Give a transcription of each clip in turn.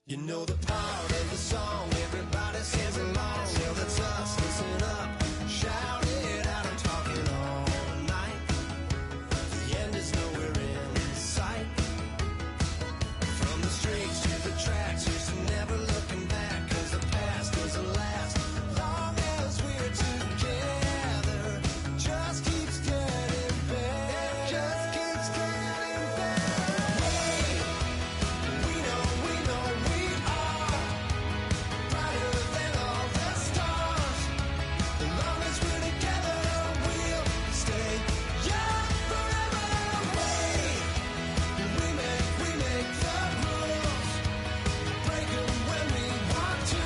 You know the part of the song, everybody sings along. Well, that's us, listen up, shout it out, I'm talking all night. The end is nowhere in sight. From the streets to the tracks, used to never looking back, cause the past doesn't last. Long as we're together, just keeps getting better. Just keeps getting better. We know we are brighter than all the stars. As long as we're together, we'll stay young forever. We make the rules, break 'em when we want to.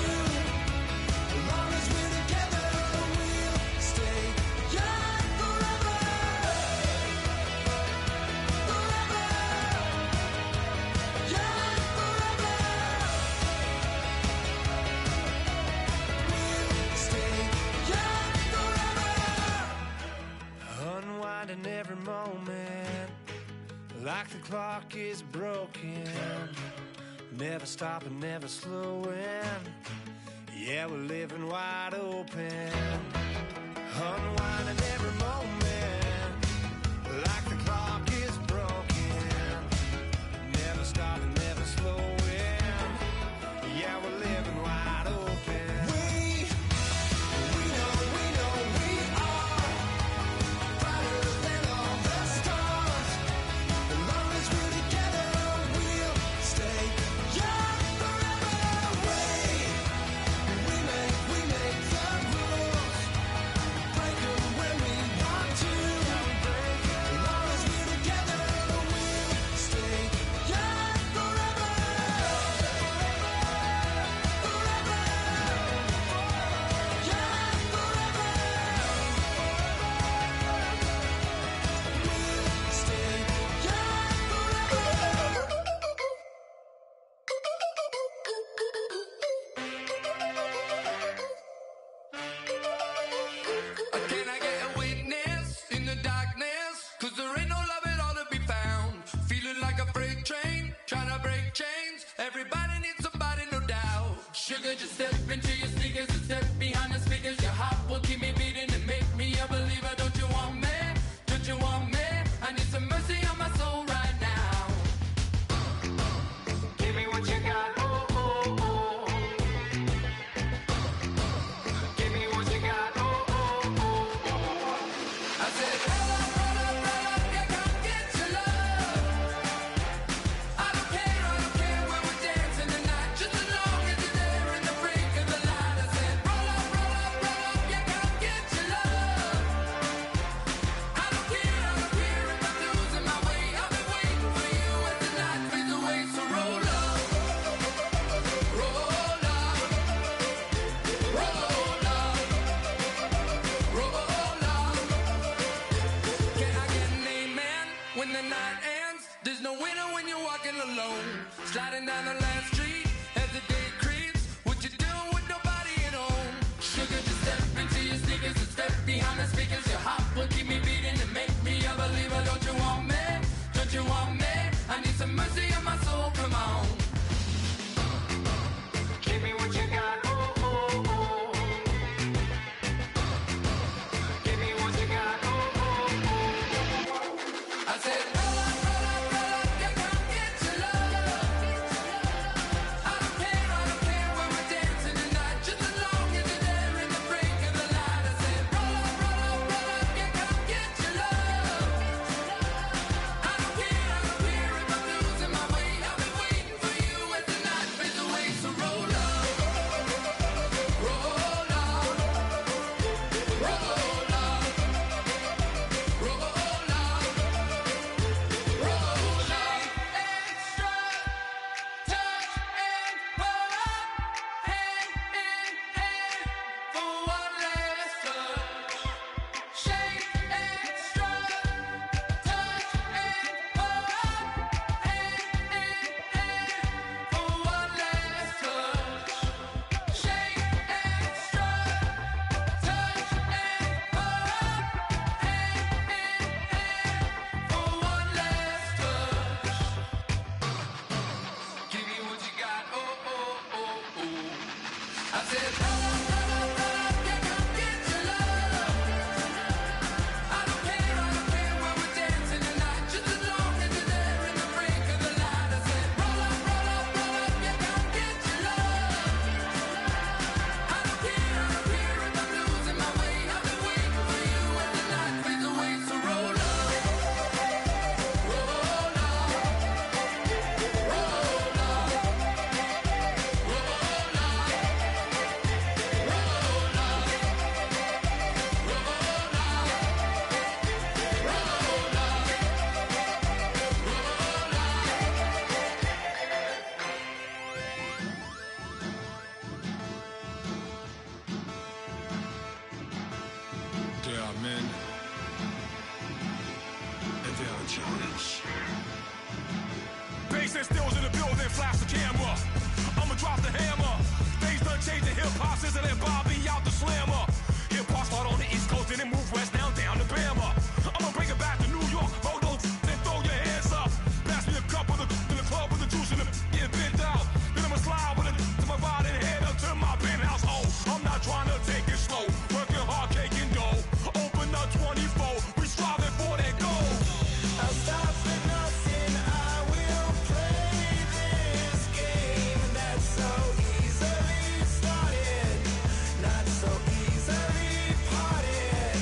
As long as we're together, we'll stay young forever. Forever. Young forever. We'll stay young forever. Unwinding every moment, like the clock is broken. Never stopping, never slowing. Yeah, we're living wide open. Unwinding every moment, like the clock is broken. Never stopping, never slowing. Yeah, we're living wide open. We know we are brighter than all the stars. As long as we're together, we'll stay young forever. We make the rules, break 'em when we want to. As long as we're together, we'll stay young forever. Forever. Young forever. We'll stay young forever. Can I get a witness in the darkness? Cause there ain't no love at all to be found. Feeling like a freight train, trying to break chains. Everybody needs somebody, no doubt. Sugar, just step into your sneakers and step behind the speakers. Your heart will keep me beating and make me a believer. Don't you want me? Don't you want me? I need some mercy on my soul right now. Give me what you got, oh, oh, oh. Give me what you got, oh, oh, oh, oh. I said, roll up, yeah, come get your love. I don't care when we're dancing tonight. Just as long as you're there in the break of the light. I said, roll up, yeah, come get your love. I don't care if I'm losing my way. I've been waiting for you as the night fades away. So roll up, roll up, roll up, roll up. Can I get an amen when the night ends? There's no winner when you're walking alone. Sliding down the last street as the day creeps. What you doing with nobody at home? Sugar, just step into your sneakers and step behind the speakers. Your heart will keep me beating and make me a believer. Don't you want me? Don't you want me? I need some mercy on my soul, come on. Give me what you got, oh, oh, oh. Give me what you got, oh, oh, oh. I said, roll up, yeah, come get your love. I don't care when we're dancing tonight. Just as long as you're there in the break of the light. I said, roll up, yeah, come get your love. I don't care if I'm said, brother, brother, brother, yeah, come get your love. I don't care where we're dancing tonight, just as long as you're there in the brink of the light. I said, brother, brother, brother, yeah, come get your love. I don't care if I'm losing my way. I've been waiting for you as the night fades away. So roll up, roll up, roll up, roll up, roll up, roll up. There are men, and there are giants. Bass and stills in the building, flash the camera. I'ma drop the hammer. Things done changed in hip-hop since I let Bobby out the slammer. Hip-hop start on the East Coast and then move west down to Bama. I'ma bring it back to New York. Hold those and throw your hands up. Pass me a cup of the in the club with the juice in the get bent out. Then I'ma slide with it to my body and head up to my penthouse. Oh, I'm not trying to take it slow. Working hard, caking dough. Open up 24. We striving for that goal. I'll stop for nothing, I will play this game that's so easily started, not so easily parted.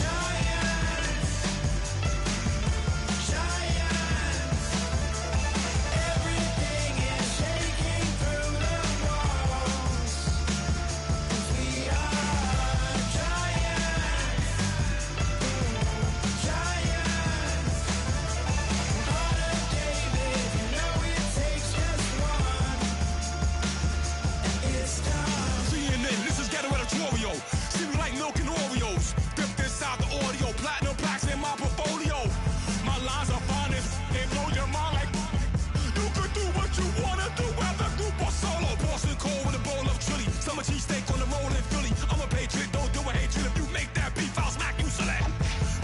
Giants, giants, everything is shaking through the walls. We are giants, giants. Heart of David, you know it takes just one, and it's time. CNN, this is ghetto editorial. See me like milk and Oreos. Dipped inside the audio, platinum plaques in my portfolio. My lines are finest, they blow your mind like you could do what you wanna do, whether group or solo. Boston cold with a bowl of chili, summer cheesesteak on the roll in Philly. I'm a patriot, don't do a hatred. If you make that beef, I'll smack you silly.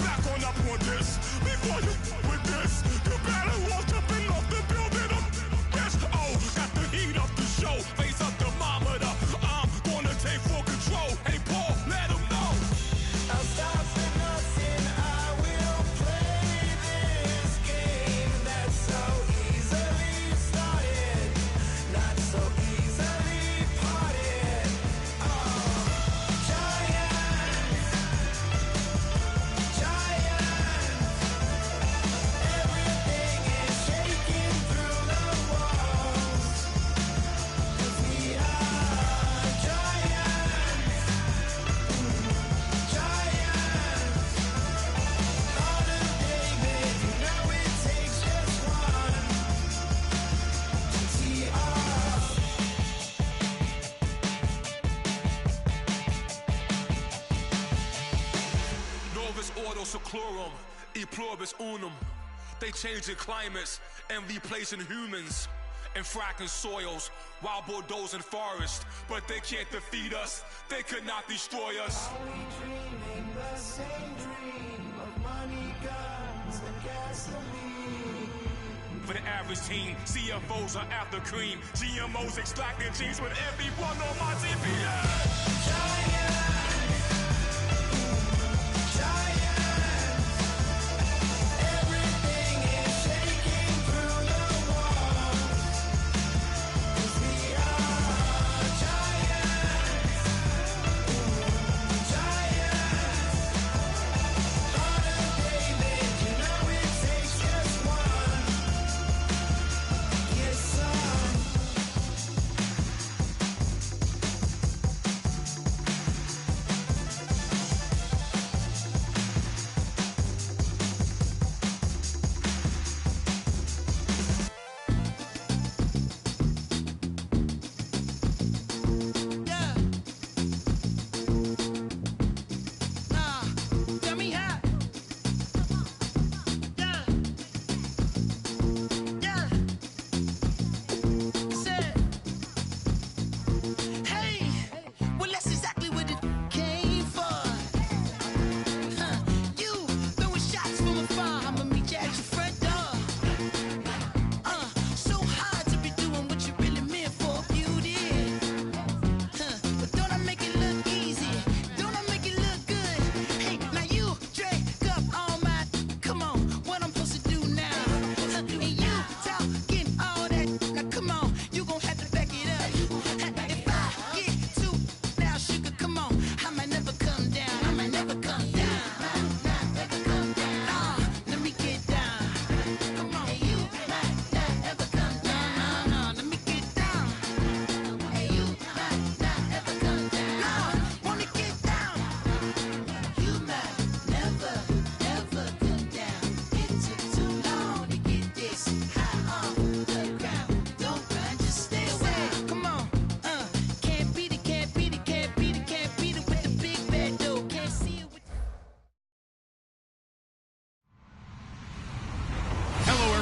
Back on up on this, before you with this, you better walk jumping off the building of this. Oh, got the heat up the show, face up thermometer. I'm gonna take full control. Hey Paul, let 'em know. I'll stop for nothing, I will play this game that's so easily started, not so easily parted. Giants, giants, everything is shaking through the walls. 'Cause we are giants, giants. Heart of David, you know it takes just one to tee off. Novus ordo seclorum, e pluribus unum. They changing climates and replacing humans and fracking soils, while bulldozing forests. But they can't defeat us, they could not destroy us. Are we dreaming the same dream of money, guns, and gasoline? For the average team, CFOs are after cream. GMOs extracting genes with everyone on my TPS. Giants, giants, everything is shaking through the walls. 'Cause we are giants, giants. Heart of David, you know it takes just one. Yes, son.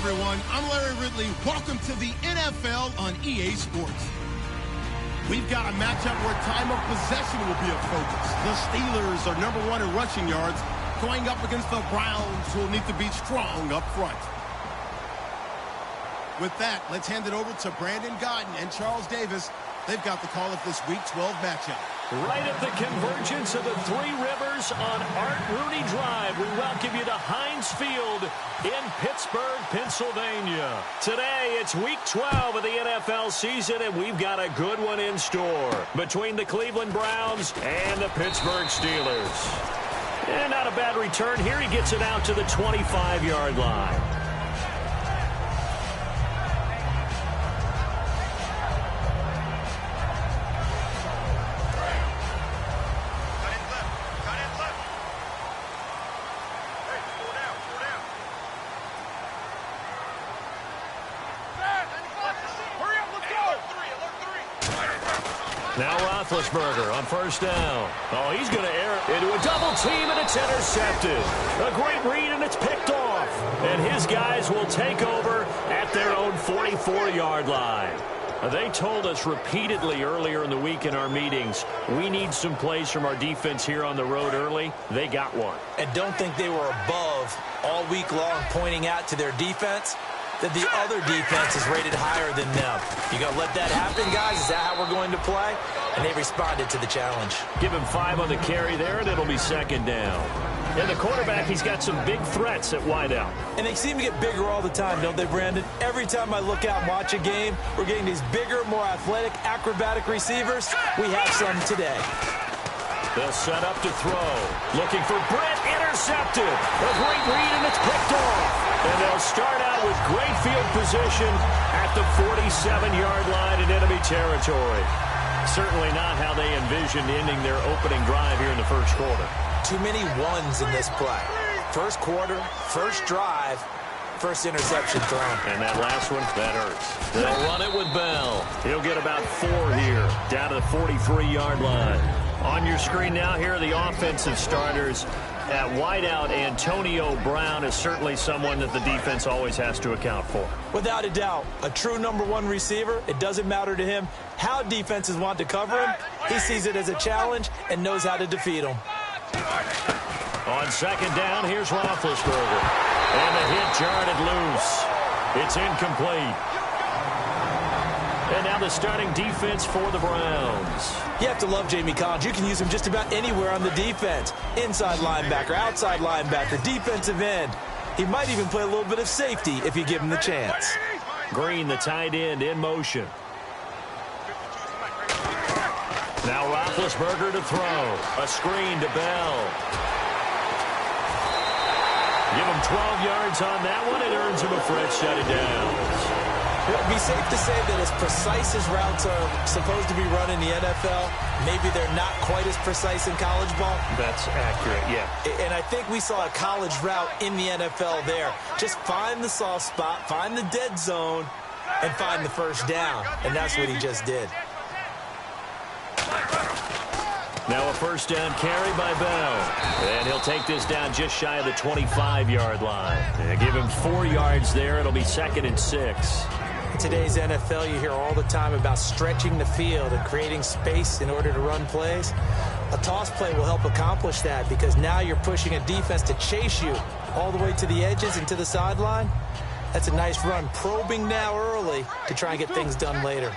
everyone. I'm Larry Ridley. Welcome to the NFL on EA Sports. We've got a matchup where time of possession will be a focus. The Steelers are #1 in rushing yards, going up against the Browns, who will need to be strong up front. With that, let's hand it over to Brandon Godden and Charles Davis. They've got the call of this Week 12 matchup. Right at the convergence of the Three Rivers on Art Rooney Drive, we welcome you to Heinz Field in Pittsburgh, Pennsylvania. Today, it's Week 12 of the NFL season, and we've got a good one in store between the Cleveland Browns and the Pittsburgh Steelers. And not a bad return here. He gets it out to the 25-yard line. Now Roethlisberger on first down. Oh, he's going to air it into a double team, and it's intercepted. A great read, and it's picked off. And his guys will take over at their own 44-yard line. They told us repeatedly earlier in the week in our meetings, we need some plays from our defense here on the road early. They got one. And don't think they were above all week long pointing out to their defense that the other defense is rated higher than them. You going to let that happen, guys? Is that how we're going to play? And they responded to the challenge. Give him 5 on the carry there, and it'll be second down. And the quarterback, he's got some big threats at wideout. And they seem to get bigger all the time, don't they, Brandon? Every time I look out and watch a game, we're getting these bigger, more athletic, acrobatic receivers. We have some today. They'll set up to throw. Looking for Brett, intercepted. A great read, and it's picked off. And they'll start out with great field position at the 47-yard line in enemy territory. Certainly not how they envisioned ending their opening drive here in the first quarter. Too many ones in this play. First quarter, first drive, first interception thrown. And that last one, that hurts. They'll run it with Bell. He'll get about 4 here, down to the 43-yard line. On your screen now, here are the offensive starters. At wideout, Antonio Brown is certainly someone that the defense always has to account for. Without a doubt, a true #1 receiver. It doesn't matter to him how defenses want to cover him. He sees it as a challenge and knows how to defeat them. On second down, here's Roethlisberger. And the hit jarred it loose. It's incomplete. And now the starting defense for the Browns. You have to love Jamie Collins. You can use him just about anywhere on the defense. Inside linebacker, outside linebacker, defensive end. He might even play a little bit of safety if you give him the chance. Green, the tight end, in motion. Now Roethlisberger to throw. A screen to Bell. Give him 12 yards on that one. It earns him a fresh set of downs. It would be safe to say that as precise as routes are supposed to be run in the NFL, maybe they're not quite as precise in college ball. That's accurate, yeah. And I think we saw a college route in the NFL there. Just find the soft spot, find the dead zone, and find the first down. And that's what he just did. Now a first down carry by Bell. And he'll take this down just shy of the 25-yard line. And give him 4 yards there. It'll be 2nd and 6. In today's NFL, you hear all the time about stretching the field and creating space in order to run plays. A toss play will help accomplish that because now you're pushing a defense to chase you all the way to the edges and to the sideline. That's a nice run, probing now early to try and get things done later.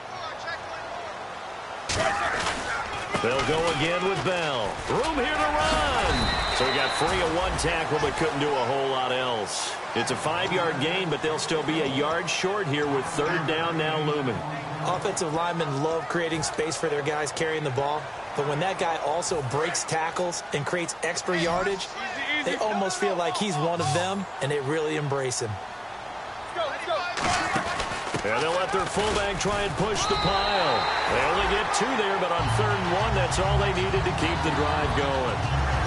They'll go again with Bell. Room here to run. So he got free of 1 tackle but couldn't do a whole lot else. It's a 5-yard gain, but they'll still be a yard short here with 3rd down now looming. Offensive linemen love creating space for their guys carrying the ball, but when that guy also breaks tackles and creates extra yardage, they almost feel like he's one of them, and they really embrace him. And they'll let their fullback try and push the pile. They only get 2 there, but on 3rd and 1, that's all they needed to keep the drive going.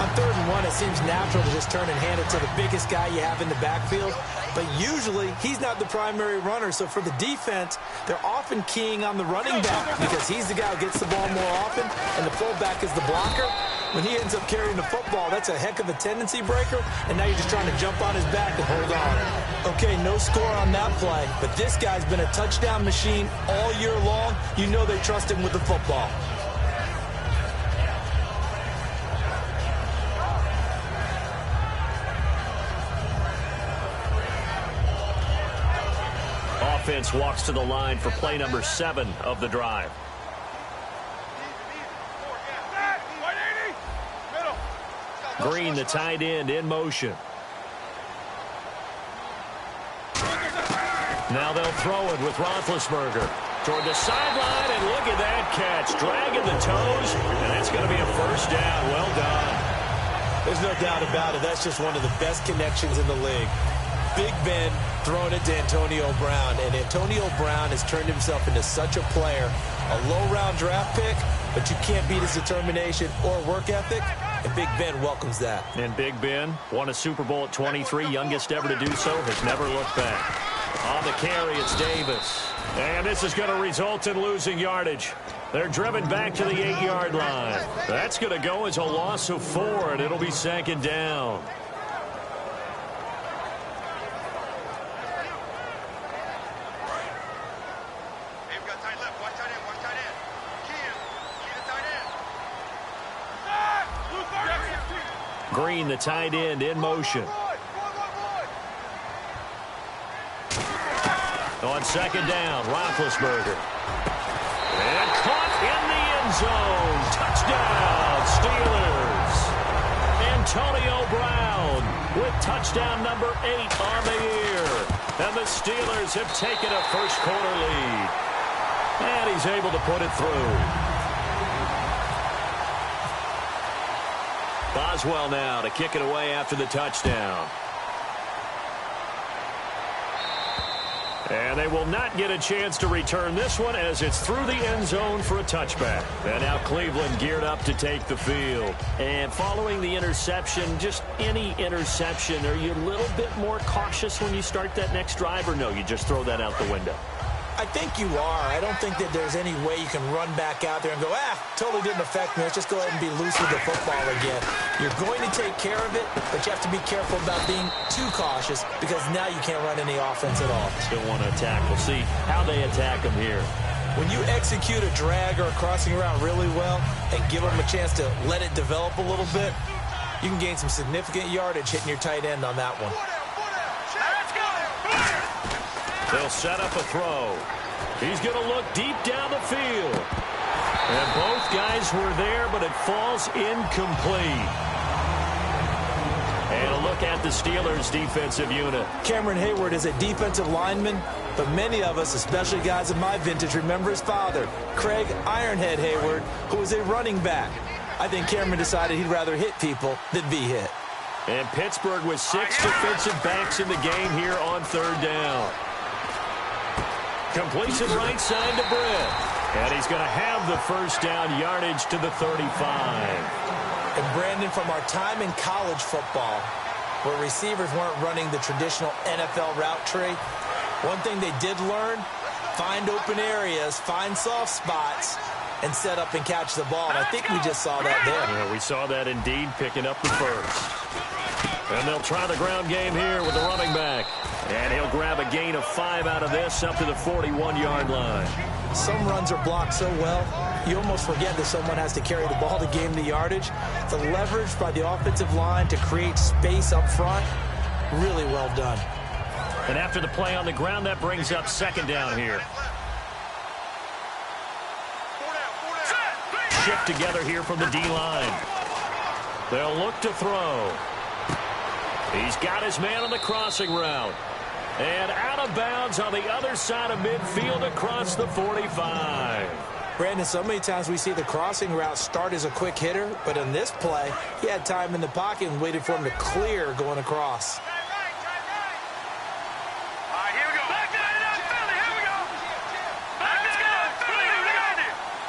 On 3rd and 1, it seems natural to just turn and hand it to the biggest guy you have in the backfield. But usually, he's not the primary runner. So for the defense, they're often keying on the running back because he's the guy who gets the ball more often, and the fullback is the blocker. When he ends up carrying the football, that's a heck of a tendency breaker, and now you're just trying to jump on his back and hold on. Okay, no score on that play, but this guy's been a touchdown machine all year long. You know they trust him with the football. Offense walks to the line for play number 7 of the drive. Green, the tight end, in motion. Now they'll throw it with Roethlisberger toward the sideline, and look at that catch. Dragging the toes, and that's going to be a first down. Well done. There's no doubt about it. That's just one of the best connections in the league. Big Ben throwing it to Antonio Brown, and Antonio Brown has turned himself into such a player. A low-round draft pick, but you can't beat his determination or work ethic, and Big Ben welcomes that. And Big Ben won a Super Bowl at 23, youngest ever to do so, has never looked back. On the carry, it's Davis. And this is going to result in losing yardage. They're driven back to the 8-yard line. That's going to go as a loss of 4, and it'll be second down. Green, the tight end, in motion. On second down, Roethlisberger. And caught in the end zone. Touchdown, Steelers. Antonio Brown with touchdown number 8 on the year. And the Steelers have taken a first-quarter lead. And he's able to put it through. Boswell now to kick it away after the touchdown. And they will not get a chance to return this one as it's through the end zone for a touchback. And now Cleveland geared up to take the field. And following the interception, just any interception, are you a little bit more cautious when you start that next drive, or no, you just throw that out the window? I think you are. I don't think that there's any way you can run back out there and go, totally didn't affect me. Let's just go ahead and be loose with the football again. You're going to take care of it, but you have to be careful about being too cautious because now you can't run any offense at all. Still want to attack. We'll see how they attack them here. When you execute a drag or a crossing route really well and give them a chance to let it develop a little bit, you can gain some significant yardage hitting your tight end on that one. They'll set up a throw. He's going to look deep down the field. And both guys were there, but it falls incomplete. And a look at the Steelers' defensive unit. Cameron Hayward is a defensive lineman, but many of us, especially guys of my vintage, remember his father, Craig Ironhead Hayward, who was a running back. I think Cameron decided he'd rather hit people than be hit. And Pittsburgh with 6 defensive backs in the game here on third down. Completes it right side to Britt. And he's going to have the first down, yardage to the 35. And Brandon, from our time in college football, where receivers weren't running the traditional NFL route tree, one thing they did learn, find open areas, find soft spots, and set up and catch the ball. And I think we just saw that there. Yeah, we saw that indeed, picking up the first. And they'll try the ground game here with the running back. And he'll grab a gain of 5 out of this up to the 41-yard line. Some runs are blocked so well, you almost forget that someone has to carry the ball to gain the yardage. The leverage by the offensive line to create space up front, really well done. And after the play on the ground, that brings up second down here. Shift together here from the D-line. They'll look to throw. He's got his man on the crossing route. And out of bounds on the other side of midfield across the 45. Brandon, so many times we see the crossing route start as a quick hitter, but in this play, he had time in the pocket and waited for him to clear going across.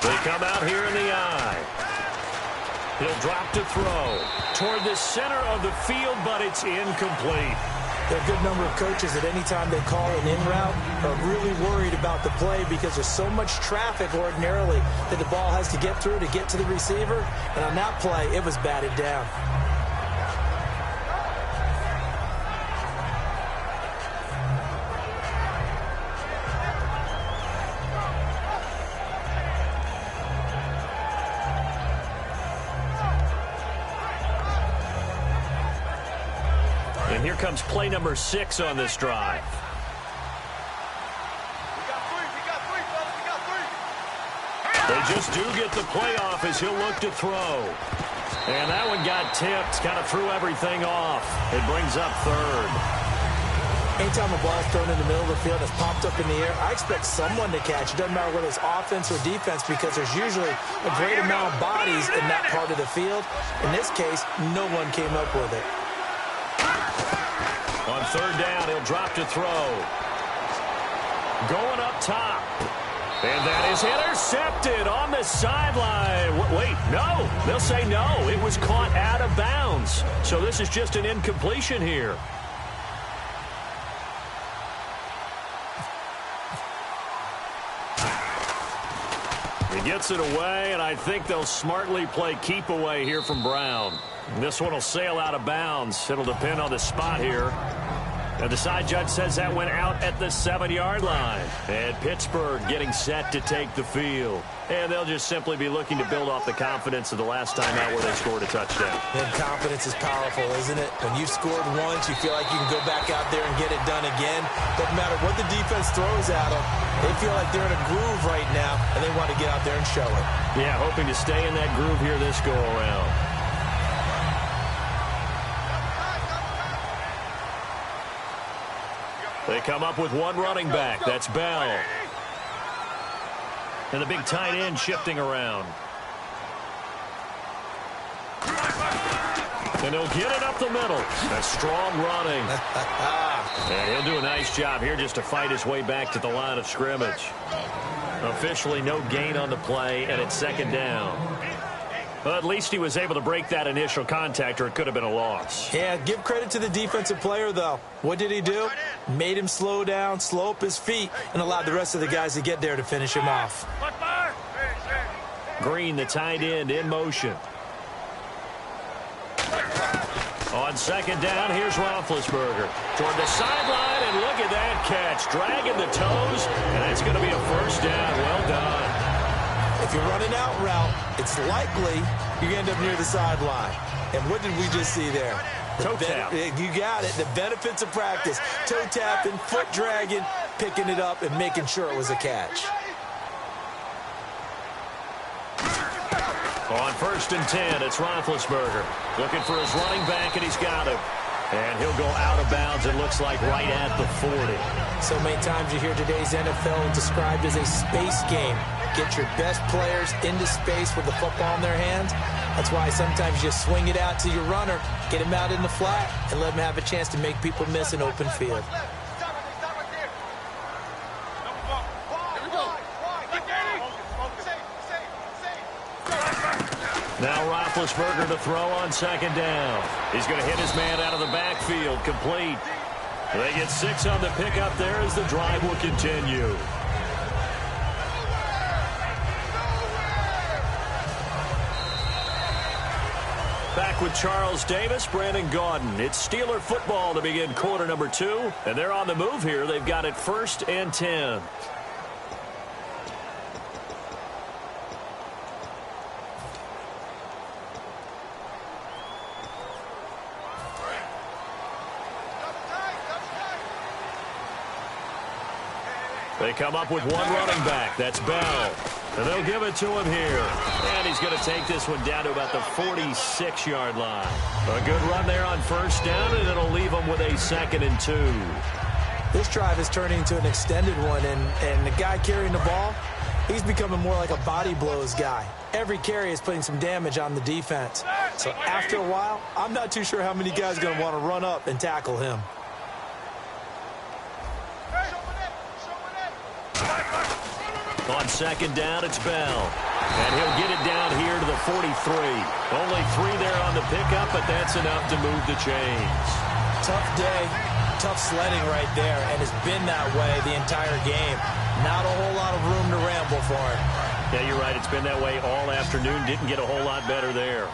They come out here in the eye. He'll drop to throw toward the center of the field, but it's incomplete. There are a good number of coaches that any time they call an in route are really worried about the play because there's so much traffic ordinarily that the ball has to get through to get to the receiver. And on that play, it was batted down. And here comes play number 6 on this drive. They just do get the play off as he'll look to throw. And that one got tipped, kind of threw everything off. It brings up third. Anytime a ball's thrown in the middle of the field that's popped up in the air, I expect someone to catch. It doesn't matter whether it's offense or defense because there's usually a great amount of bodies in that part of the field. In this case, no one came up with it. On third down, he'll drop to throw. Going up top. And that is intercepted on the sideline. Wait, no. They'll say no. It was caught out of bounds. So this is just an incompletion here. He gets it away, and I think they'll smartly play keep away here from Brown. This one will sail out of bounds. It'll depend on the spot here. And the side judge says that went out at the 7-yard line. And Pittsburgh getting set to take the field. And they'll just simply be looking to build off the confidence of the last time out where they scored a touchdown. And confidence is powerful, isn't it? When you've scored once, you feel like you can go back out there and get it done again. Doesn't matter what the defense throws at them. They feel like they're in a groove right now, and they want to get out there and show it. Yeah, hoping to stay in that groove here this go-around. They come up with one running back. That's Bell. And the big tight end shifting around. And he'll get it up the middle. That's strong running. And he'll do a nice job here just to fight his way back to the line of scrimmage. Officially no gain on the play, and it's second down. Well, at least he was able to break that initial contact, or it could have been a loss. Yeah, give credit to the defensive player, though. What did he do? Made him slow down, slow up his feet, and allowed the rest of the guys to get there to finish him off. Green, the tight end, in motion. On second down, here's Roethlisberger. Toward the sideline, and look at that catch. Dragging the toes, and that's going to be a first down. Well done. If you're running out route, it's likely you end up near the sideline. And what did we just see there? Toe tap. You got it. The benefits of practice. Toe tapping, foot dragging, picking it up, and making sure it was a catch. On first and 10, it's Roethlisberger. Looking for his running back, and he's got him. And he'll go out of bounds, it looks like, right at the 40. So many times you hear today's NFL described as a space game. Get your best players into space with the football in their hands. That's why sometimes you swing it out to your runner, get him out in the flat, and let him have a chance to make people miss an open field. Now Roethlisberger to throw on second down. He's going to hit his man out of the backfield, complete. They get 6 on the pickup there as the drive will continue. Back with Charles Davis, Brandon Gaudin. It's Steeler football to begin quarter number 2. And they're on the move here. They've got it first and 10. They come up with one running back. That's Bell. And they'll give it to him here. And he's going to take this one down to about the 46-yard line. A good run there on first down, and it'll leave him with a 2nd and 2. This drive is turning into an extended one, and the guy carrying the ball, he's becoming more like a body blows guy. Every carry is putting some damage on the defense. So after a while, I'm not too sure how many guys are going to want to run up and tackle him. On second down, it's Bell. And he'll get it down here to the 43. Only 3 there on the pickup, but that's enough to move the chains. Tough day, tough sledding right there, and it's been that way the entire game. Not a whole lot of room to ramble for him. Yeah, you're right. It's been that way all afternoon. Didn't get a whole lot better there.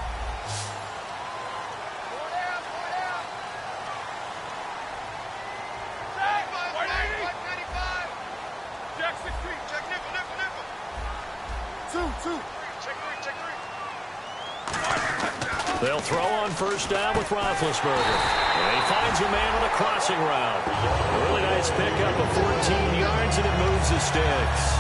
They'll throw on first down with Roethlisberger. And he finds a man on a crossing route. A really nice pickup of 14 yards, and it moves the sticks.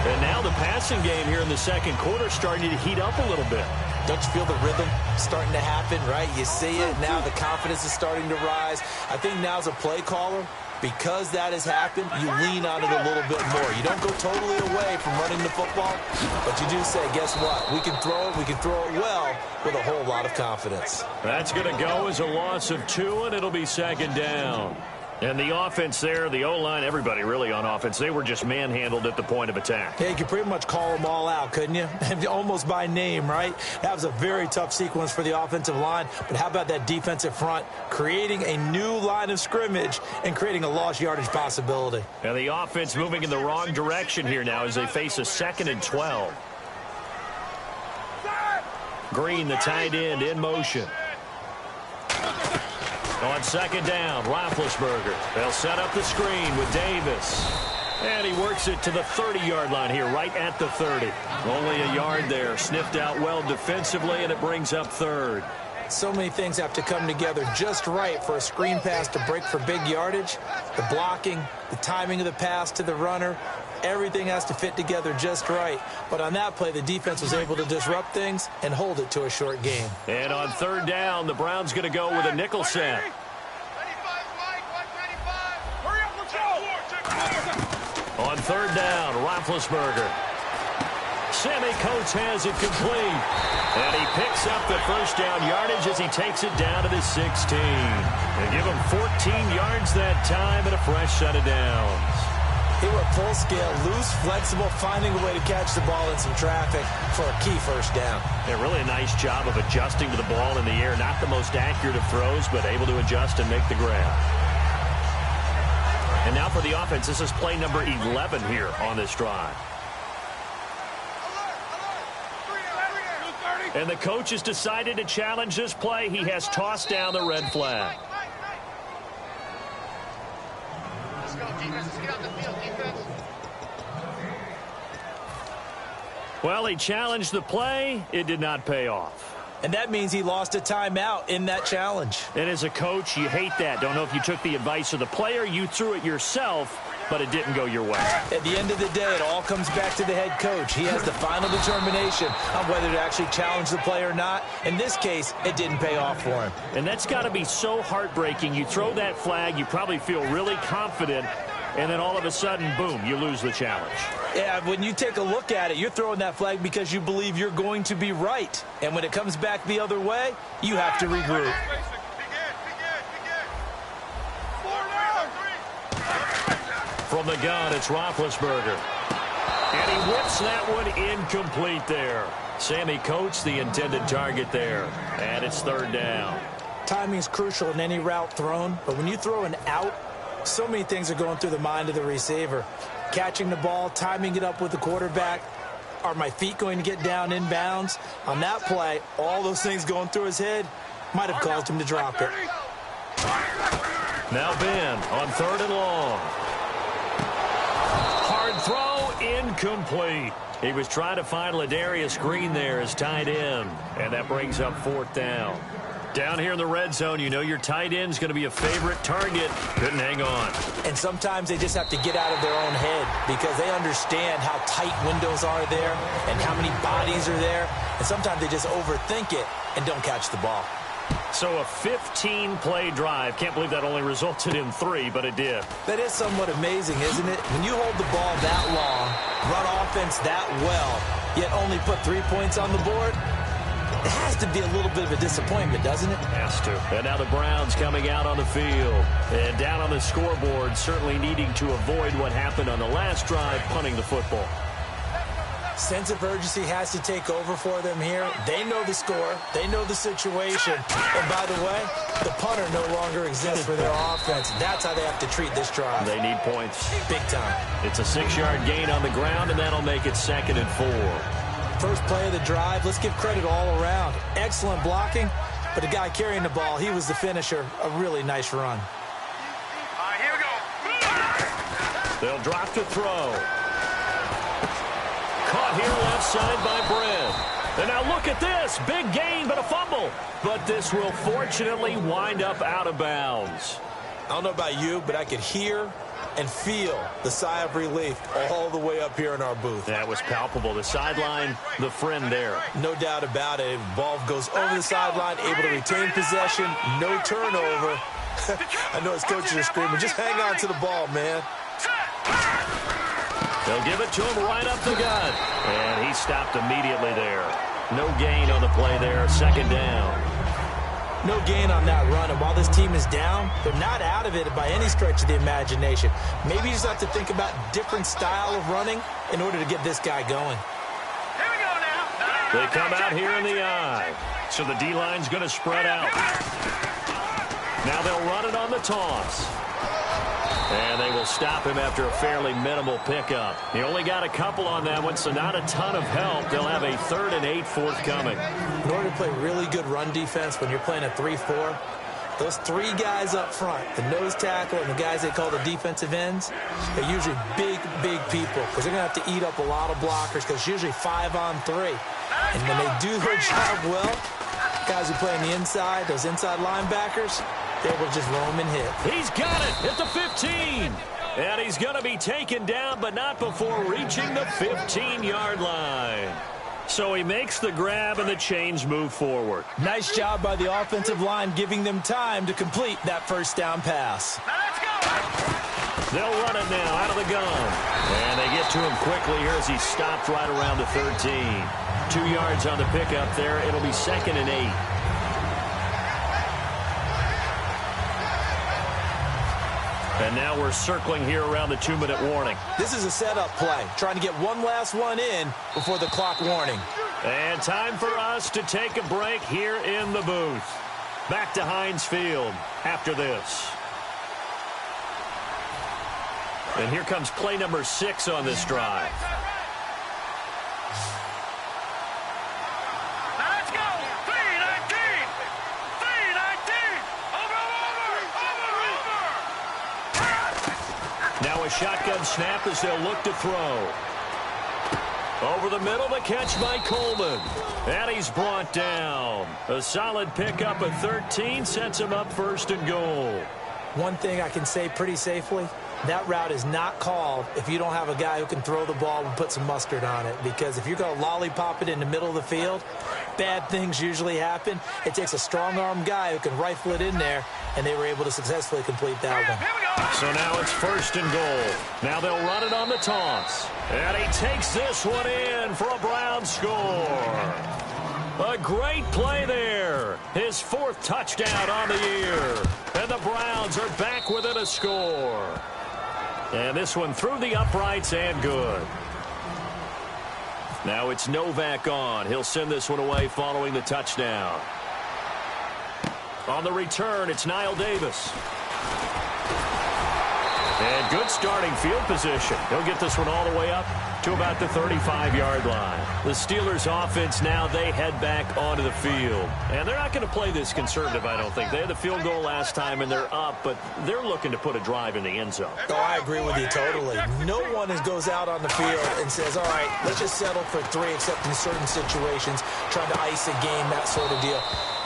And now the passing game here in the second quarter starting to heat up a little bit. Don't you feel the rhythm starting to happen, right? You see it. Now the confidence is starting to rise. I think now as a play caller, because that has happened, you lean on it a little bit more. You don't go totally away from running the football, but you do say, guess what? We can throw it. We can throw it well with a whole lot of confidence. That's going to go as a loss of 2, and it'll be second down. And the offense there, the O-line, everybody really on offense, they were just manhandled at the point of attack. Yeah, you could pretty much call them all out, couldn't you? Almost by name, right? That was a very tough sequence for the offensive line. But how about that defensive front creating a new line of scrimmage and creating a lost yardage possibility? And the offense moving in the wrong direction here now as they face a 2nd and 12. Green, the tight end, in motion. On second down, Roethlisberger. They'll set up the screen with Davis. And he works it to the 30-yard line here, right at the 30. Only a yard there. Sniffed out well defensively, and it brings up 3rd. So many things have to come together just right for a screen pass to break for big yardage. The blocking, the timing of the pass to the runner, everything has to fit together just right. But on that play, the defense was able to disrupt things and hold it to a short game. And on third down, the Browns going to go with a nickel set. On third down, Roethlisberger. Sammy Coates has it complete. And he picks up the first down yardage as he takes it down to the 16. They give him 14 yards that time and a fresh set of downs. They were full scale, loose, flexible, finding a way to catch the ball in some traffic for a key first down. Yeah, really a nice job of adjusting to the ball in the air. Not the most accurate of throws, but able to adjust and make the grab. And now for the offense, this is play number 11 here on this drive. And the coach has decided to challenge this play. He has tossed down the red flag. Let's go, defense. Let's get out the field, defense. Well, he challenged the play. It did not pay off. And that means he lost a timeout in that challenge. And as a coach, you hate that. Don't know if you took the advice of the player. You threw it yourself, but it didn't go your way. At the end of the day, it all comes back to the head coach. He has the final determination on whether to actually challenge the play or not. In this case, it didn't pay off for him. And that's got to be so heartbreaking. You throw that flag, you probably feel really confident, and then all of a sudden, boom, you lose the challenge. Yeah, when you take a look at it, you're throwing that flag because you believe you're going to be right. And when it comes back the other way, you have to regroup. From the gun, it's Roethlisberger. And he whips that one incomplete there. Sammy Coates, the intended target there. And it's third down. Timing is crucial in any route thrown, but when you throw an out, so many things are going through the mind of the receiver. Catching the ball, timing it up with the quarterback. Are my feet going to get down in bounds? On that play, all those things going through his head might have caused him to drop it. Now Ben on third and long. Hard throw, incomplete. He was trying to find Ladarius Green there as tight end, and that brings up fourth down. Down here in the red zone, you know your tight end's going to be a favorite target. Couldn't hang on. And sometimes they just have to get out of their own head because they understand how tight windows are there and how many bodies are there. And sometimes they just overthink it and don't catch the ball. So a 15-play drive. Can't believe that only resulted in 3, but it did. That is somewhat amazing, isn't it? When you hold the ball that long, run offense that well, yet only put 3 points on the board, it has to be a little bit of a disappointment, doesn't it? Has to. And now the Browns coming out on the field. And down on the scoreboard, certainly needing to avoid what happened on the last drive, punting the football. Sense of urgency has to take over for them here. They know the score. They know the situation. And by the way, the punter no longer exists for their offense. That's how they have to treat this drive. They need points. Big time. It's a 6-yard gain on the ground, and that'll make it 2nd and 4. First play of the drive, let's give credit all around. Excellent blocking, but the guy carrying the ball, he was the finisher. A really nice run. All right, here we go. They'll drop to throw. Caught here left side by Brent. And now look at this. Big gain, but a fumble. But this will fortunately wind up out of bounds. I don't know about you, but I could hear and feel the sigh of relief all the way up here in our booth. That was palpable. The sideline, the friend there. No doubt about it. Ball goes over the sideline, able to retain possession, no turnover. I know his coaches are screaming, just hang on to the ball, man. They'll give it to him right up the gut. And he stopped immediately there. No gain on the play there. 2nd down. No gain on that run. And while this team is down, they're not out of it by any stretch of the imagination. Maybe you just have to think about different style of running in order to get this guy going. Here we go now. They come out here in the eye. So the D-line's going to spread out. Now they'll run it on the toss. And they will stop him after a fairly minimal pickup. He only got a couple on that one, so not a ton of help. They'll have a 3rd and 8 forthcoming. In order to play really good run defense when you're playing a 3-4, those 3 guys up front, the nose tackle and the guys they call the defensive ends, they're usually big, big people because they're going to have to eat up a lot of blockers because it's usually 5 on 3. And when they do their job well, guys who play on the inside, those inside linebackers, they will just roam and hit. He's got it at the 15. And he's going to be taken down, but not before reaching the 15-yard line. So he makes the grab, and the chains move forward. Nice job by the offensive line, giving them time to complete that first down pass. Now let's go. They'll run it now out of the gun. And they get to him quickly here as he stopped right around the 13. 2 yards on the pickup there. It'll be 2nd and 8. And now we're circling here around the 2-minute warning. This is a setup play, trying to get one last one in before the clock warning. And time for us to take a break here in the booth. Back to Heinz Field after this. And here comes play number 6 on this drive. Now let's go. 3-19. 3-19. Over. Now a shotgun snap as they'll look to throw. Over the middle, the catch by Coleman. And he's brought down. A solid pickup at 13 sets him up 1st and goal. One thing I can say pretty safely, that route is not called if you don't have a guy who can throw the ball and put some mustard on it. Because if you're going to lollipop it in the middle of the field, bad things usually happen. It takes a strong-armed guy who can rifle it in there, and they were able to successfully complete that one. Here we go. So now it's 1st and goal. Now they'll run it on the toss. And he takes this one in for a Brown score. A great play there. His 4th touchdown on the year. And the Browns are back within a score. And this one through the uprights and good. Now it's Novak on. He'll send this one away following the touchdown. On the return, it's Niall Davis. And good starting field position. He'll get this one all the way up to about the 35-yard line. The Steelers offense now, they head back onto the field. And they're not going to play this conservative, I don't think. They had the field goal last time, and they're up, but they're looking to put a drive in the end zone. Oh, I agree with you totally. No one goes out on the field and says, all right, let's just settle for 3, except in certain situations, trying to ice a game, that sort of deal.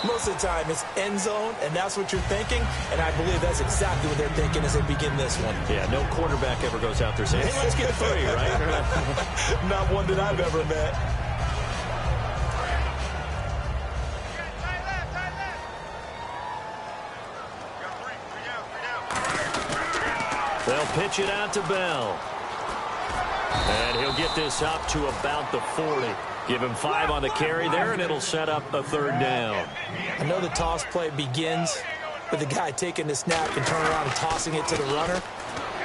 Most of the time, it's end zone, and that's what you're thinking, and I believe that's exactly what they're thinking as they begin this one. Yeah, no quarterback ever goes out there saying, hey, let's get 3, right? Not one that I've ever met. They'll pitch it out to Bell. And he'll get this up to about the 40. Give him 5 on the carry there, and it'll set up a 3rd down. I know the toss play begins with the guy taking the snap and turning around and tossing it to the runner.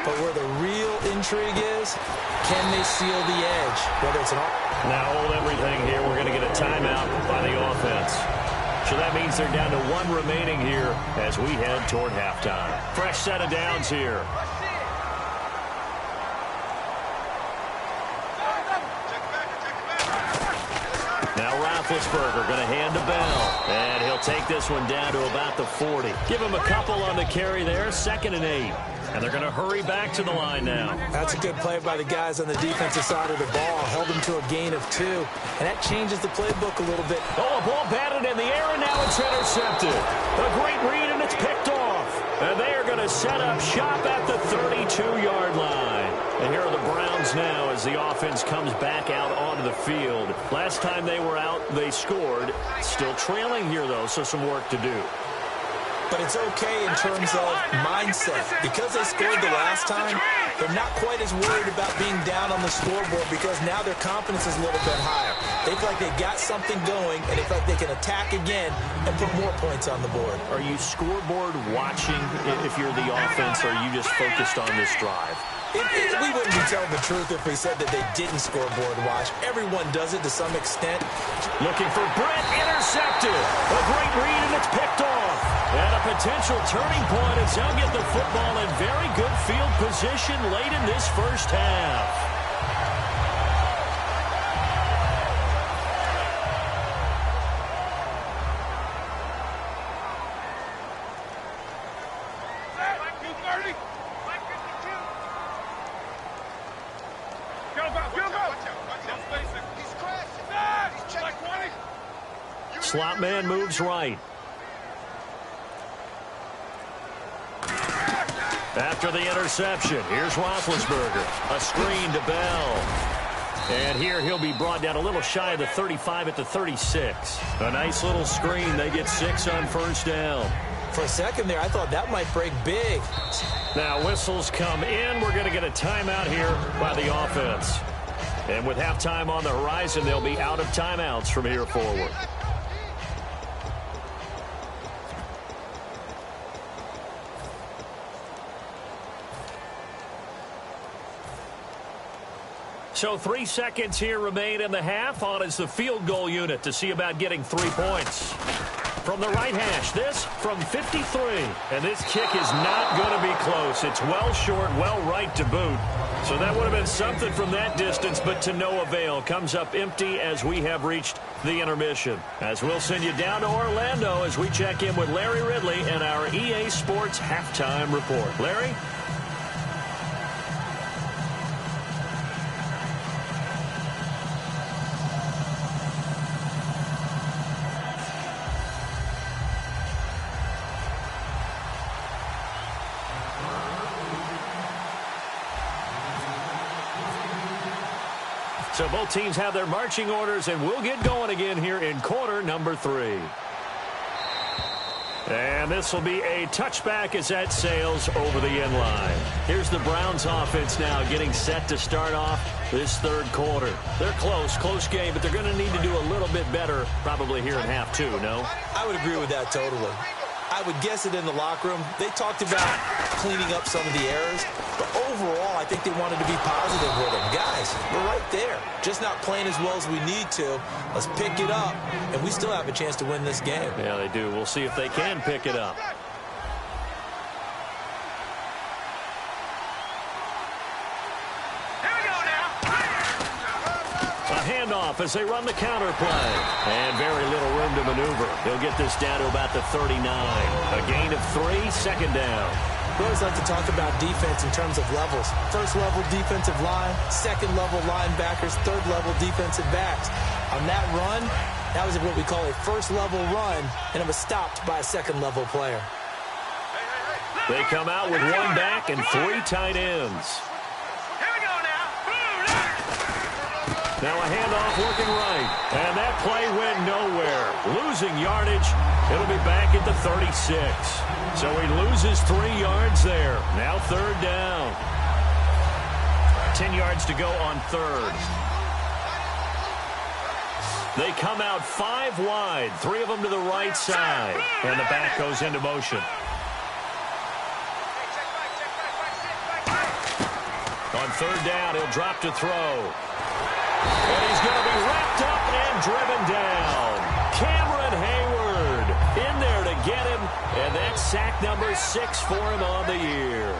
But where the real intrigue is, can they seal the edge? Whether it's an... Now hold everything here. We're going to get a timeout by the offense. So that means they're down to 1 remaining here as we head toward halftime. Fresh set of downs here. Now Roethlisberger going to hand to Bell. And he'll take this one down to about the 40. Give him a couple on the carry there. 2nd and 8. And they're going to hurry back to the line now. That's a good play by the guys on the defensive side of the ball. Held them to a gain of 2. And that changes the playbook a little bit. Oh, a ball batted in the air, and now it's intercepted. A great read, and it's picked off. And they are going to set up shop at the 32-yard line. And here are the Browns now as the offense comes back out onto the field. Last time they were out, they scored. Still trailing here, though, so some work to do. But it's okay in terms of mindset. Because they scored the last time, they're not quite as worried about being down on the scoreboard because now their confidence is a little bit higher. They feel like they got something going, and they feel like they can attack again and put more points on the board. Are you scoreboard watching if you're the offense, or are you just focused on this drive? We wouldn't be telling the truth if we said that they didn't scoreboard watch. Everyone does it to some extent. Looking for Brett, intercepted. A great read, and it's picked off. And a potential turning point as they'll get the football in very good field position late in this first half. Slot man moves right. After the interception, here's Roethlisberger. A screen to Bell. And here he'll be brought down a little shy of the 35 at the 36. A nice little screen. They get 6 on first down. For a second there, I thought that might break big. Now whistles come in. We're going to get a timeout here by the offense. And with halftime on the horizon, they'll be out of timeouts from here forward. So 3 seconds here remain in the half. On is the field goal unit to see about getting 3 points. From the right hash, this from 53. And this kick is not going to be close. It's well short, well right to boot. So that would have been something from that distance, but to no avail. Comes up empty as we have reached the intermission. As we'll send you down to Orlando as we check in with Larry Ridley and our EA Sports halftime report. Larry? So both teams have their marching orders, and we'll get going again here in quarter number 3. And this will be a touchback as that sails over the end line. Here's the Browns offense now getting set to start off this third quarter. They're close game, but they're going to need to do a little bit better probably here in half 2, no? I would agree with that totally. I would guess it in the locker room. They talked about cleaning up some of the errors, but overall, I think they wanted to be positive with them. Guys, we're right there. Just not playing as well as we need to. Let's pick it up, and we still have a chance to win this game. Yeah, they do. We'll see if they can pick it up. Handoff as they run the counter play. And very little room to maneuver. They'll get this down to about the 39. A gain of 3, second down. We always like to talk about defense in terms of levels. First level defensive line, second level linebackers, third level defensive backs. On that run, that was what we call a first level run, and it was stopped by a second level player. They come out with 1 back and 3 tight ends. Now a handoff working right. And that play went nowhere. Losing yardage. It'll be back at the 36. So he loses 3 yards there. Now third down. 10 yards to go on third. They come out 5 wide. 3 of them to the right side. And the back goes into motion. third down, he'll drop to throw. And he's going to be wrapped up and driven down. Cameron Hayward in there to get him, and that's sack number 6 for him on the year.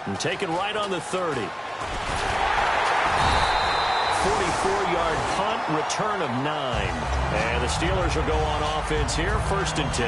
And taken right on the 30. 44-yard punt, return of 9. And the Steelers will go on offense here, 1st and 10.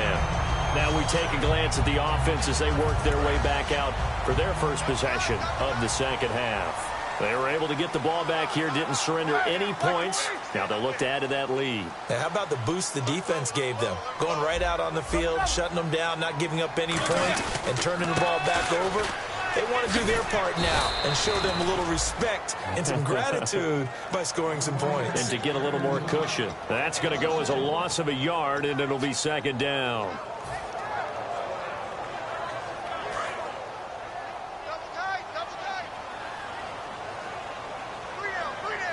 Now we take a glance at the offense as they work their way back out for their first possession of the second half. They were able to get the ball back here, didn't surrender any points. Now they'll look to add to that lead. And how about the boost the defense gave them? Going right out on the field, shutting them down, not giving up any points, and turning the ball back over. They want to do their part now and show them a little respect and some gratitude by scoring some points. And to get a little more cushion. That's going to go as a loss of a yard, and it'll be second down.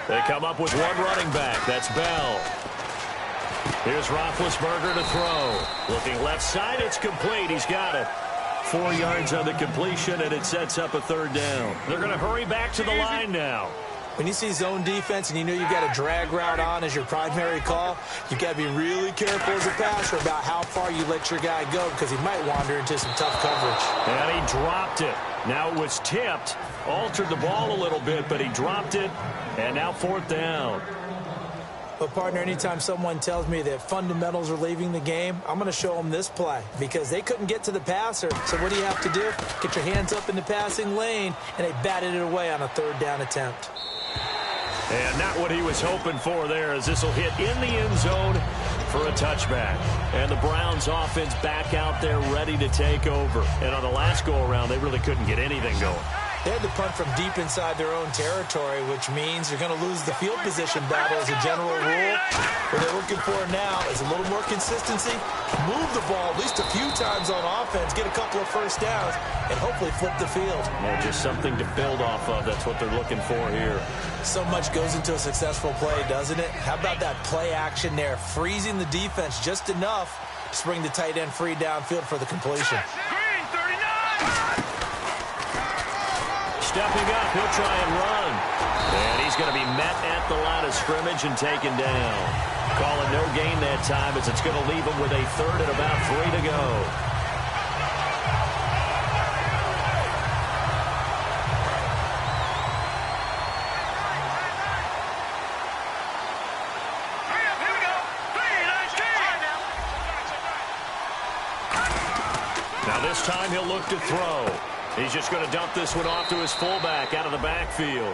They come up with one running back. That's Bell. Here's Roethlisberger to throw. Looking left side, it's complete. He's got it. 4 yards on the completion, and it sets up a third down. They're going to hurry back to the line now. When you see zone defense and you know you've got a drag route on as your primary call, you've got to be really careful as a passer about how far you let your guy go because he might wander into some tough coverage. And he dropped it. Now it was tipped, altered the ball a little bit, but he dropped it, and now 4th down. But, partner, anytime someone tells me that fundamentals are leaving the game, I'm going to show them this play because they couldn't get to the passer. So what do you have to do? Get your hands up in the passing lane, and they batted it away on a third down attempt. And not what he was hoping for there as this will hit in the end zone for a touchback. And the Browns offense back out there ready to take over. And on the last go-around, they really couldn't get anything going. They had to punt from deep inside their own territory, which means you're going to lose the field position battle as a general rule. What they're looking for now is a little more consistency, move the ball at least a few times on offense, get a couple of first downs, and hopefully flip the field. Yeah, just something to build off of. That's what they're looking for here. So much goes into a successful play, doesn't it? How about that play action there, freezing the defense just enough to bring the tight end free downfield for the completion. Stepping up, he'll try and run. And he's going to be met at the line of scrimmage and taken down. Calling no gain that time as it's going to leave him with a third and about 3 to go. Now this time he'll look to throw. He's just going to dump this one off to his fullback out of the backfield.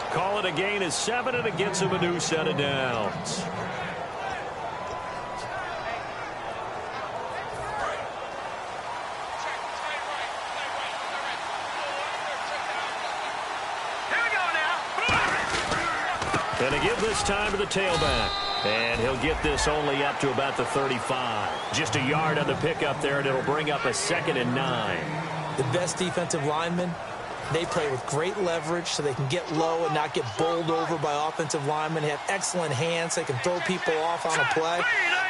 Call it a gain of 7, and it gets him a new set of downs. And to give this time to the tailback. And he'll get this only up to about the 35. Just a yard on the pickup there, and it'll bring up a 2nd and 9. The best defensive linemen, they play with great leverage so they can get low and not get bowled over by offensive linemen. They have excellent hands. They can throw people off on a play.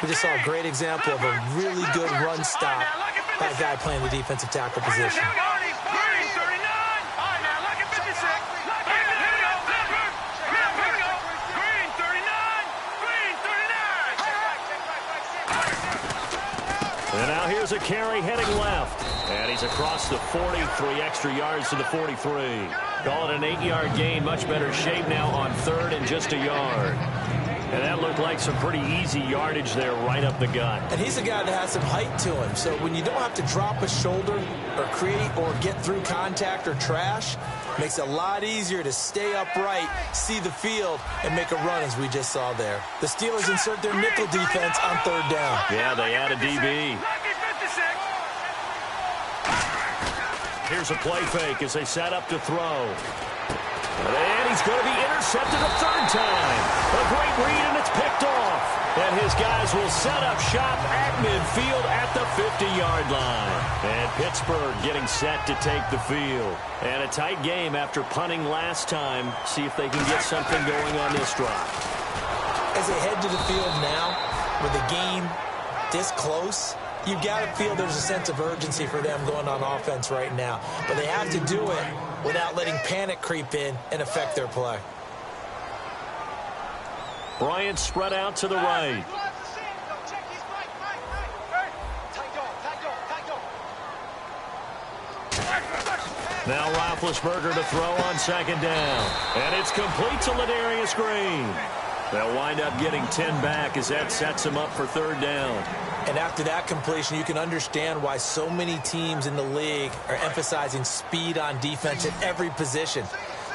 We just saw a great example of a really good run stop by a guy playing the defensive tackle position. And now here's a carry heading left. And he's across the 40, 3 extra yards to the 43. Call it an 8-yard gain, much better shape now on 3rd and just a yard. And that looked like some pretty easy yardage there right up the gut. And he's a guy that has some height to him. So when you don't have to drop a shoulder or create or get through contact or trash, makes it a lot easier to stay upright, see the field, and make a run as we just saw there. The Steelers insert their nickel defense on 3rd down. Yeah, they add a DB. Here's a play fake as they set up to throw. And he's going to be intercepted a 3rd time. A great read, and it's picked off. And his guys will set up shop at midfield at the 50-yard line. And Pittsburgh getting set to take the field. And a tight game after punting last time. See if they can get something going on this drive. As they head to the field now, with the game this close, you've got to feel there's a sense of urgency for them going on offense right now. But they have to do it without letting panic creep in and affect their play. Bryant spread out to the right. Now Roethlisberger to throw on second down. And it's complete to Ladarius Green. They'll wind up getting 10 back as that sets him up for third down. And after that completion, you can understand why so many teams in the league are emphasizing speed on defense at every position.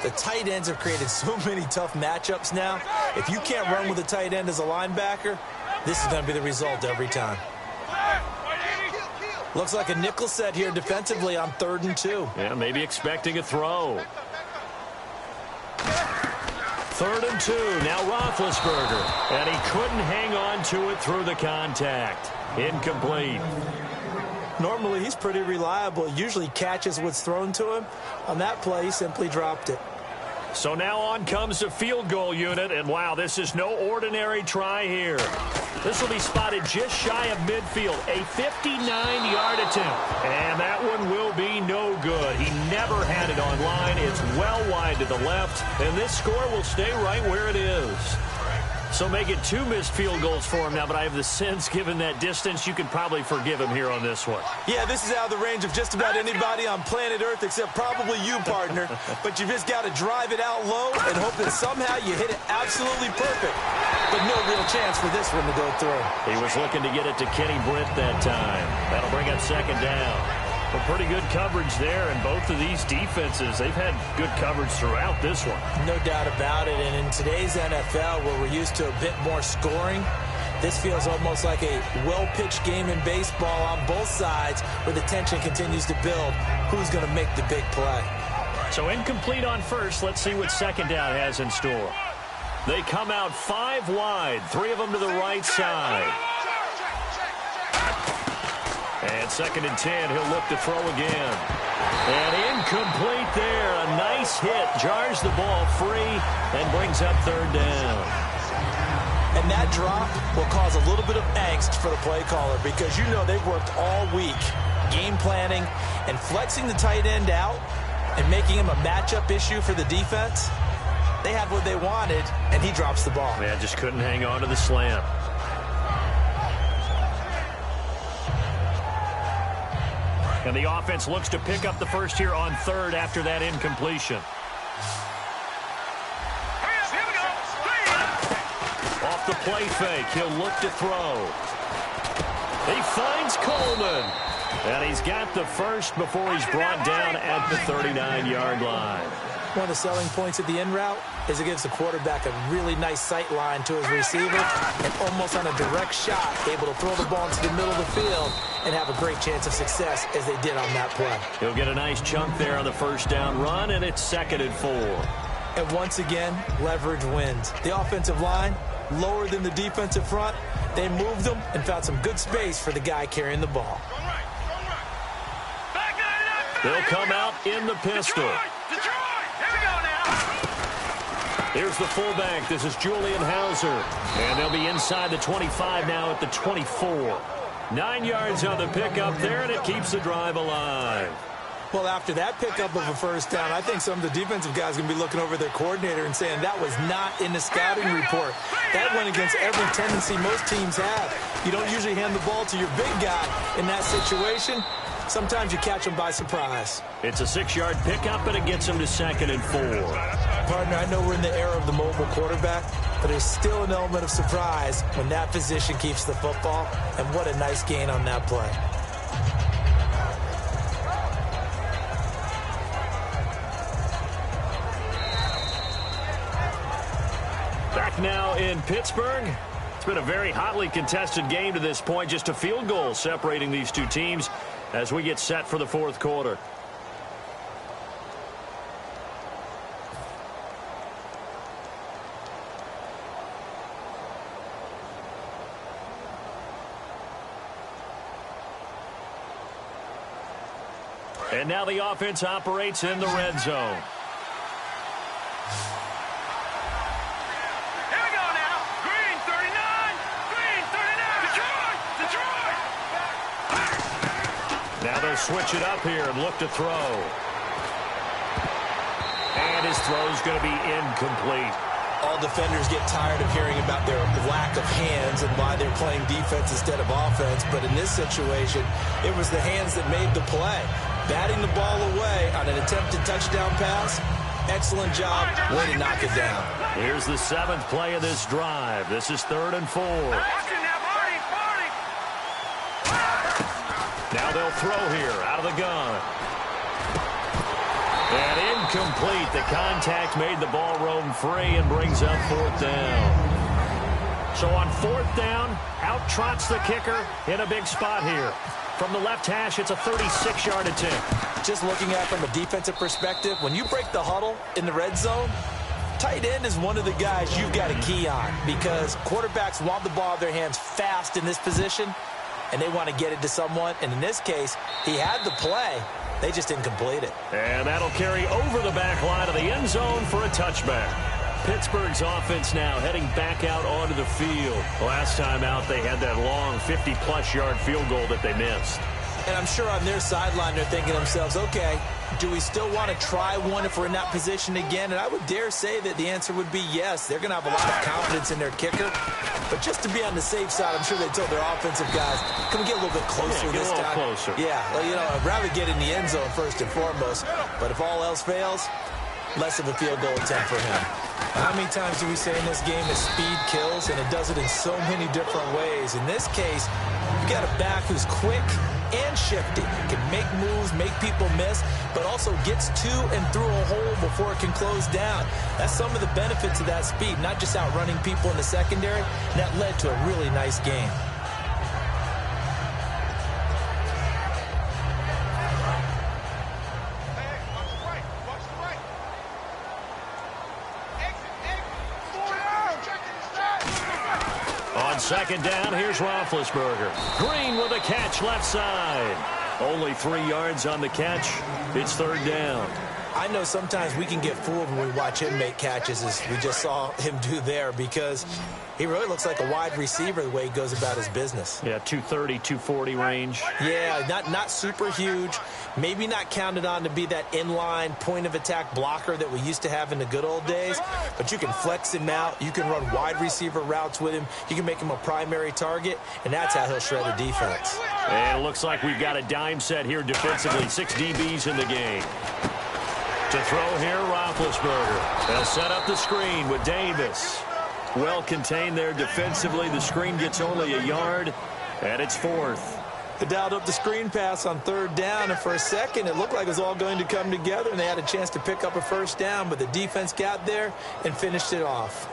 The tight ends have created so many tough matchups now. If you can't run with a tight end as a linebacker, this is going to be the result every time. Looks like a nickel set here defensively on 3rd and 2. Yeah, maybe expecting a throw. 3rd and 2, now Roethlisberger. And he couldn't hang on to it through the contact. Incomplete. Normally, he's pretty reliable. Usually catches what's thrown to him. On that play, he simply dropped it. So now on comes the field goal unit, and wow, this is no ordinary try here. This will be spotted just shy of midfield, a 59-yard attempt. And that one will be no good. He never had it on line. It's well wide to the left, and this score will stay right where it is. So make it 2 missed field goals for him now, but I have the sense, given that distance, you could probably forgive him here on this one. Yeah, this is out of the range of just about anybody on planet Earth except probably you, partner. But you just got to drive it out low and hope that somehow you hit it absolutely perfect. But no real chance for this one to go through. He was looking to get it to Kenny Britt that time. That'll bring up second down. Well, pretty good coverage there, and both of these defenses, they've had good coverage throughout this one. No doubt about it, and in today's NFL, where we're used to a bit more scoring, this feels almost like a well-pitched game in baseball on both sides, where the tension continues to build. Who's going to make the big play? So incomplete on first. Let's see what second down has in store. They come out 5 wide, 3 of them to the right side. And 2nd and 10, he'll look to throw again. And incomplete there. A nice hit. Jars the ball free and brings up 3rd down. And that drop will cause a little bit of angst for the play caller because you know they've worked all week game planning and flexing the tight end out and making him a matchup issue for the defense. They had what they wanted, and he drops the ball. Yeah, just couldn't hang on to the slant. And the offense looks to pick up the first here on 3rd after that incompletion. Off the play fake, he'll look to throw. He finds Coleman. And he's got the first before he's brought down at the 39-yard line. One of the selling points of the in route is it gives the quarterback a really nice sight line to his receiver and almost on a direct shot able to throw the ball into the middle of the field and have a great chance of success as they did on that play. He'll get a nice chunk there on the first down run, and it's 2nd and 4. And once again, leverage wins. The offensive line, lower than the defensive front, they moved them and found some good space for the guy carrying the ball. They'll come out in the pistol. Here's the fullback. This is Julian Hauser. And they'll be inside the 25 now at the 24. 9 yards on the pickup there, and it keeps the drive alive. Well, after that pickup of a first down, I think some of the defensive guys are going to be looking over their coordinator and saying that was not in the scouting report. That went against every tendency most teams have. You don't usually hand the ball to your big guy in that situation. Sometimes you catch them by surprise. It's a 6-yard pickup, and it gets them to 2nd and 4. Partner, I know we're in the era of the mobile quarterback, but there's still an element of surprise when that position keeps the football, and what a nice gain on that play. Back now in Pittsburgh. It's been a very hotly contested game to this point. Just a field goal separating these two teams as we get set for the 4th quarter. And now the offense operates in the red zone. Here we go now. Green 39. Green 39. Detroit. Detroit. Now they'll switch it up here and look to throw. And his throw's going to be incomplete. All defenders get tired of hearing about their lack of hands and why they're playing defense instead of offense. But in this situation, it was the hands that made the play. Batting the ball away on an attempted touchdown pass. Excellent job. Way to knock it down. Here's the 7th play of this drive. This is 3rd and 4. Now they'll throw here out of the gun. And incomplete. The contact made the ball roam free and brings up 4th down. So on 4th down, out trots the kicker in a big spot here. From the left hash, it's a 36-yard attempt. Just looking at it from a defensive perspective, when you break the huddle in the red zone, tight end is one of the guys you've got to key on because quarterbacks want the ball in their hands fast in this position, and they want to get it to someone. And in this case, he had the play. They just didn't complete it. And that'll carry over the back line of the end zone for a touchback. Pittsburgh's offense now heading back out onto the field. Last time out, they had that long 50-plus yard field goal that they missed. And I'm sure on their sideline, they're thinking to themselves, okay, do we still want to try one if we're in that position again? And I would dare say that the answer would be yes. They're going to have a lot of confidence in their kicker. But just to be on the safe side, I'm sure they told their offensive guys, can we get a little bit closer this time? Get a little closer. Yeah, well, you know, I'd rather get in the end zone first and foremost. But if all else fails, less of a field goal attempt for him. How many times do we say in this game that speed kills, and it does it in so many different ways? In this case, you got a back who's quick and shifty, can make moves, make people miss, but also gets to and through a hole before it can close down. That's some of the benefits of that speed, not just outrunning people in the secondary. And that led to a really nice game. On 2nd down, here's Roethlisberger. Green with a catch left side. Only 3 yards on the catch. It's 3rd down. I know sometimes we can get fooled when we watch him make catches, as we just saw him do there, because he really looks like a wide receiver the way he goes about his business. Yeah, 230, 240 range. Yeah, not super huge. Maybe not counted on to be that inline point-of-attack blocker that we used to have in the good old days, but you can flex him out. You can run wide receiver routes with him. You can make him a primary target, and that's how he'll shred a defense. And it looks like we've got a dime set here defensively. 6 DBs in the game. To throw here, Roethlisberger. They'll set up the screen with Davis. Well contained there defensively. The screen gets only a yard, and it's 4th. They dialed up the screen pass on 3rd down, and for a second it looked like it was all going to come together, and they had a chance to pick up a 1st down, but the defense got there and finished it off.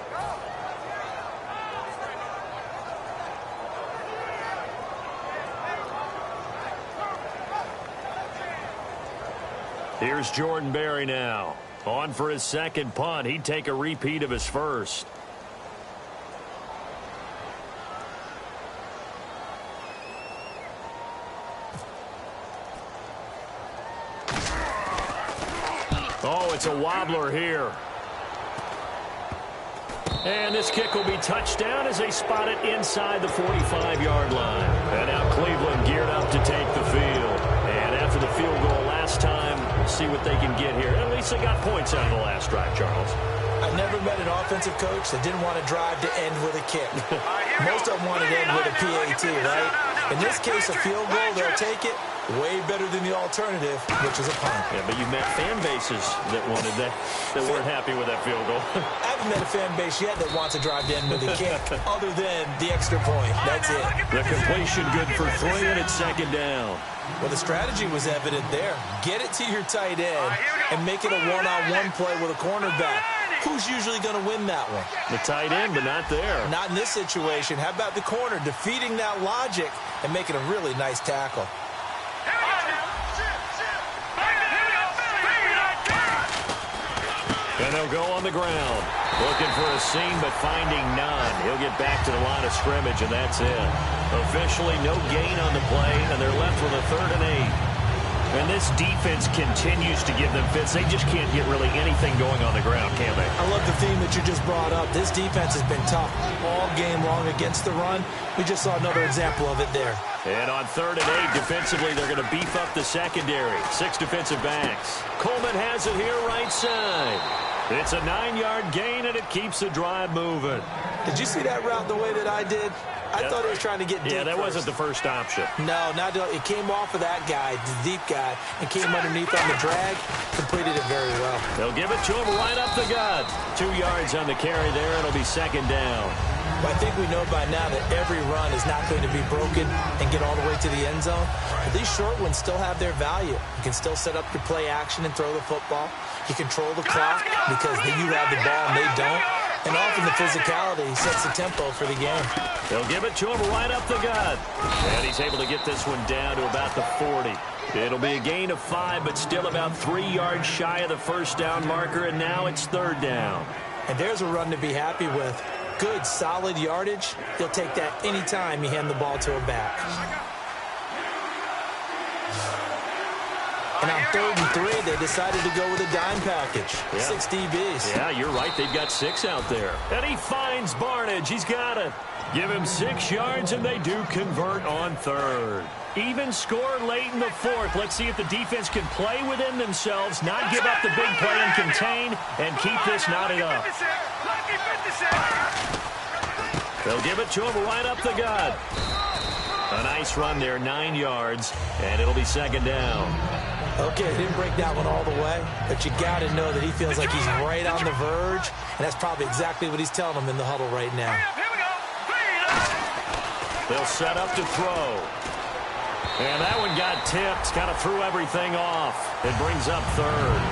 Here's Jordan Berry now. On for his 2nd punt. He'd take a repeat of his 1st. Oh, it's a wobbler here. And this kick will be touched down as they spot it inside the 45-yard line. And now Cleveland geared up to take the field. And after the field goal last time, we'll see what they can get here. At least they got points out of the last drive, Charles. I never met an offensive coach that didn't want to drive to end with a kick. Most of them want to end with a PAT, right? In this case, a field goal, they'll take it. Way better than the alternative, which is a punt. Yeah, but you've met fan bases that wanted that weren't happy with that field goal. I haven't met a fan base yet that wants to drive to end with a kick, other than the extra point. That's it. The completion good for 3, and it's 2nd down. Well, the strategy was evident there. Get it to your tight end and make it a one-on-one play with a cornerback. Who's usually going to win that one? The tight end, but not there. Not in this situation. How about the corner defeating that logic and making a really nice tackle? And they'll go on the ground. Looking for a seam, but finding none. He'll get back to the line of scrimmage, and that's it. Officially no gain on the play, and they're left with a 3rd and 8. And this defense continues to give them fits. They just can't get really anything going on the ground, can they? I love the theme that you just brought up. This defense has been tough all game long against the run. We just saw another example of it there. And on 3rd and 8, defensively, they're going to beef up the secondary. 6 defensive backs. Coleman has it here right side. It's a 9-yard gain, and it keeps the drive moving. Did you see that route the way that I did? I thought he was trying to get deep. Yeah, that first. wasn't the first option. No, it came off of that guy, the deep guy, and came underneath on the drag. Completed it very well. They'll give it to him right up the gut. 2 yards on the carry there. It'll be 2nd down. Well, I think we know by now that every run is not going to be broken and get all the way to the end zone. But these short ones still have their value. You can still set up your play action and throw the football. You control the clock because you have the ball and they don't. And often the physicality sets the tempo for the game. They'll give it to him right up the gut. And he's able to get this one down to about the 40. It'll be a gain of 5, but still about 3 yards shy of the first down marker, and now it's 3rd down. And there's a run to be happy with. Good, solid yardage. He'll take that any time you hand the ball to a back. And on 3rd and 3, they decided to go with a dime package. Yeah. 6 DBs. Yeah, you're right. They've got 6 out there. And he finds Barnage. He's got it. Give him 6 yards, and they do convert on 3rd. Even score late in the 4th. Let's see if the defense can play within themselves, not give up the big play and contain, and keep this knotted up. They'll give it to him right up the gut. A nice run there, 9 yards, and it'll be 2nd down. Okay, didn't break that one all the way, but you got to know that he feels like he's right on the verge, and that's probably exactly what he's telling them in the huddle right now. They'll set up to throw. And that one got tipped, kind of threw everything off. It brings up 3rd.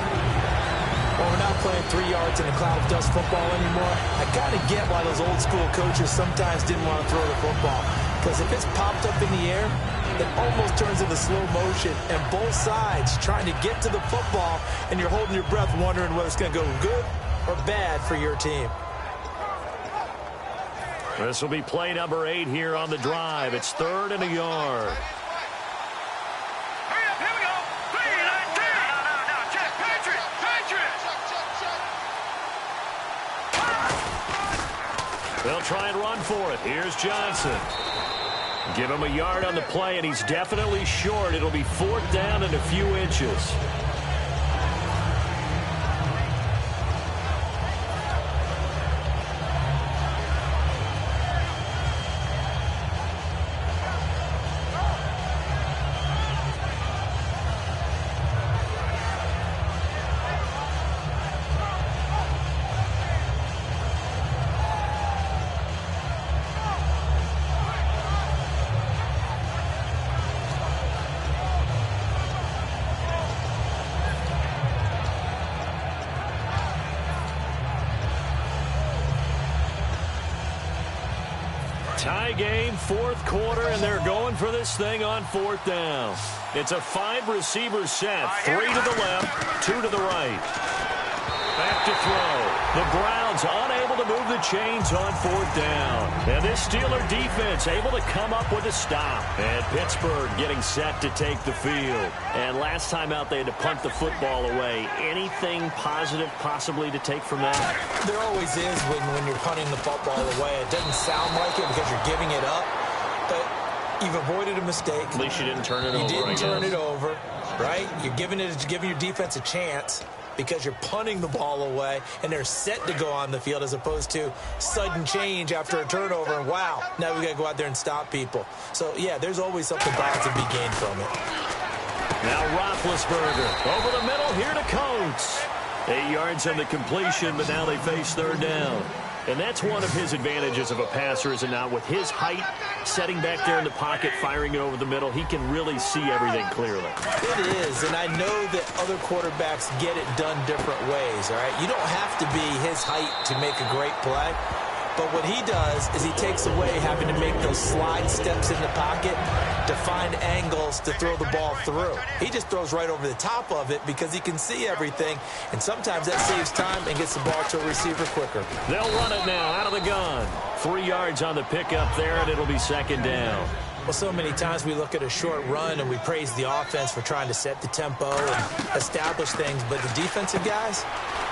Well, we're not playing 3 yards in a cloud of dust football anymore. I got to get why those old school coaches sometimes didn't want to throw the football. Because if it's popped up in the air, it almost turns into slow motion. And both sides trying to get to the football, and you're holding your breath wondering whether it's going to go good or bad for your team. This will be play number 8 here on the drive. It's 3rd and a yard. They'll try and run for it. Here's Johnson. Give him a yard on the play, and he's definitely short. It'll be 4th down and a few inches. Tie game, 4th quarter, and they're going for this thing on 4th down. It's a 5-receiver set, 3 to the left, 2 to the right. Back to throw. The Browns unable to move the chains on 4th down. And this Steeler defense able to come up with a stop. And Pittsburgh getting set to take the field. And last time out, they had to punt the football away. Anything positive possibly to take from that? There always is when you're punting the football away. It doesn't sound like it because you're giving it up, but you've avoided a mistake. At least you didn't turn it over. You didn't turn it over, right? You're giving your defense a chance because you're punting the ball away, and they're set to go on the field as opposed to sudden change after a turnover, and wow, now we got to go out there and stop people. So, yeah, there's always something positive to be gained from it. Now Roethlisberger over the middle here to Coates. 8 yards on the completion, but now they face 3rd down. And that's one of his advantages of a passer, is it not? With his height, setting back there in the pocket, firing it over the middle, he can really see everything clearly. It is, and I know that other quarterbacks get it done different ways, all right? You don't have to be his height to make a great play. But what he does is he takes away having to make those slide steps in the pocket to find angles to throw the ball through. He just throws right over the top of it because he can see everything, and sometimes that saves time and gets the ball to a receiver quicker. They'll run it now out of the gun. 3 yards on the pickup there, and it'll be 2nd down. Well, so many times we look at a short run and we praise the offense for trying to set the tempo and establish things, but the defensive guys,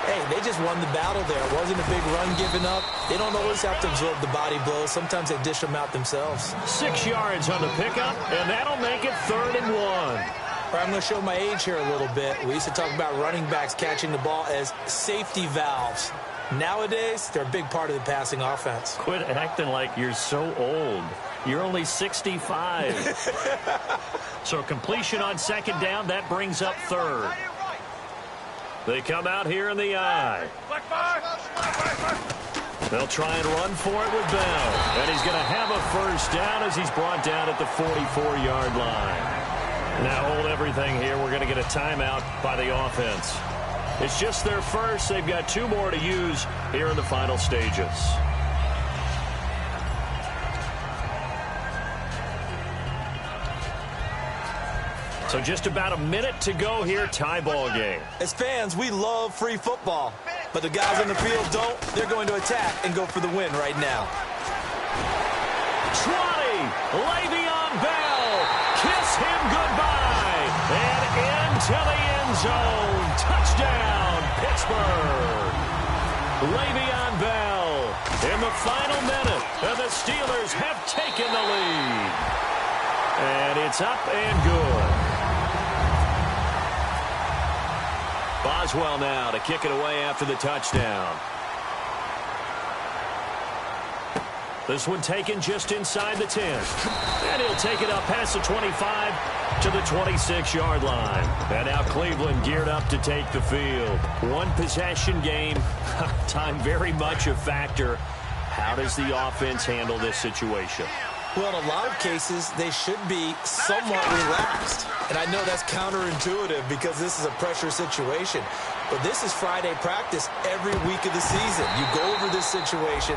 hey, they just won the battle there. It wasn't a big run given up. They don't always have to absorb the body blows. Sometimes they dish them out themselves. 6 yards on the pickup, and that'll make it 3rd and 1. I'm going to show my age here a little bit. We used to talk about running backs catching the ball as safety valves. Nowadays, they're a big part of the passing offense. Quit acting like you're so old. You're only 65. So completion on 2nd down, that brings up 3rd. They come out here in the eye. They'll try and run for it with Bell. And he's going to have a 1st down as he's brought down at the 44-yard line. Now hold everything here. We're going to get a timeout by the offense. It's just their first. They've got 2 more to use here in the final stages. So just about a minute to go here, tie ball game. As fans, we love free football, but the guys on the field don't. They're going to attack and go for the win right now. 20, Le'Veon Bell, kiss him goodbye, and into the end zone. Touchdown, Pittsburgh. Le'Veon Bell in the final minute, and the Steelers have taken the lead. And it's up and good. Boswell now to kick it away after the touchdown. This one taken just inside the 10. And he'll take it up past the 25 to the 26-yard line. And now Cleveland geared up to take the field. One possession game. Time very much a factor. How does the offense handle this situation? Well, in a lot of cases, they should be somewhat relaxed. And I know that's counterintuitive because this is a pressure situation. But this is Friday practice every week of the season. You go over this situation,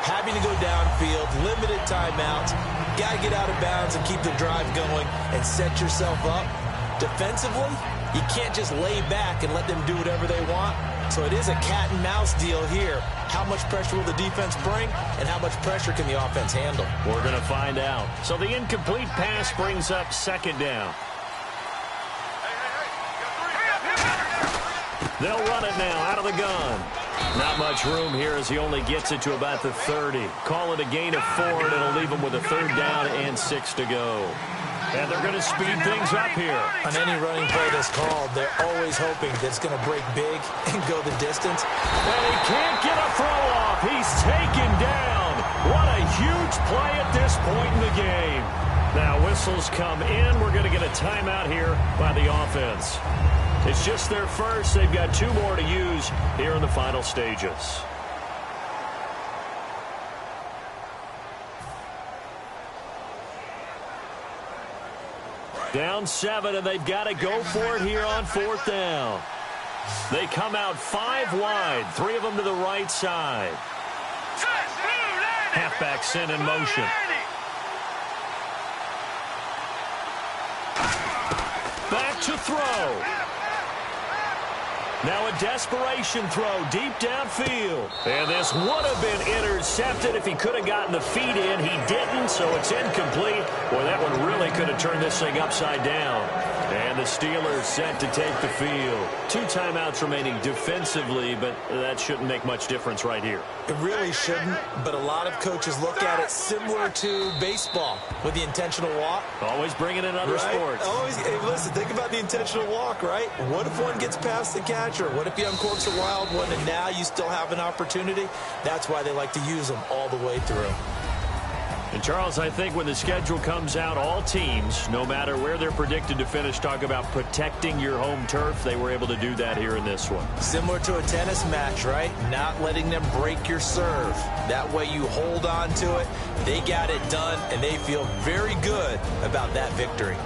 having to go downfield, limited timeouts, got to get out of bounds and keep the drive going and set yourself up. Defensively, you can't just lay back and let them do whatever they want. So it is a cat and mouse deal here. How much pressure will the defense bring, and how much pressure can the offense handle? We're going to find out. So the incomplete pass brings up 2nd down. They'll run it now out of the gun. Not much room here as he only gets it to about the 30. Call it a gain of 4, and it'll leave him with a 3rd down and 6 to go. And they're going to speed things up here. On any running play that's called, they're always hoping that it's going to break big and go the distance. And he can't get a throw off. He's taken down. What a huge play at this point in the game. Now whistles come in. We're going to get a timeout here by the offense. It's just their first. They've got 2 more to use here in the final stages. Down 7, and they've got to go for it here on 4th down. They come out 5 wide, 3 of them to the right side. Halfback sent in motion. Back to throw. Now a desperation throw deep downfield. And this would have been intercepted if he could have gotten the feet in. He didn't, so it's incomplete. Boy, that one really could have turned this thing upside down. And the Steelers set to take the field. 2 timeouts remaining defensively, but that shouldn't make much difference right here. It really shouldn't, but a lot of coaches look at it similar to baseball with the intentional walk. Always bringing in other sports. Always, hey, listen, think about the intentional walk, right? What if one gets past the catcher? What if you uncorks a wild one and now you still have an opportunity? That's why they like to use them all the way through. And, Charles, I think when the schedule comes out, all teams, no matter where they're predicted to finish, talk about protecting your home turf. They were able to do that here in this one. Similar to a tennis match, right? Not letting them break your serve. That way you hold on to it. They got it done, and they feel very good about that victory.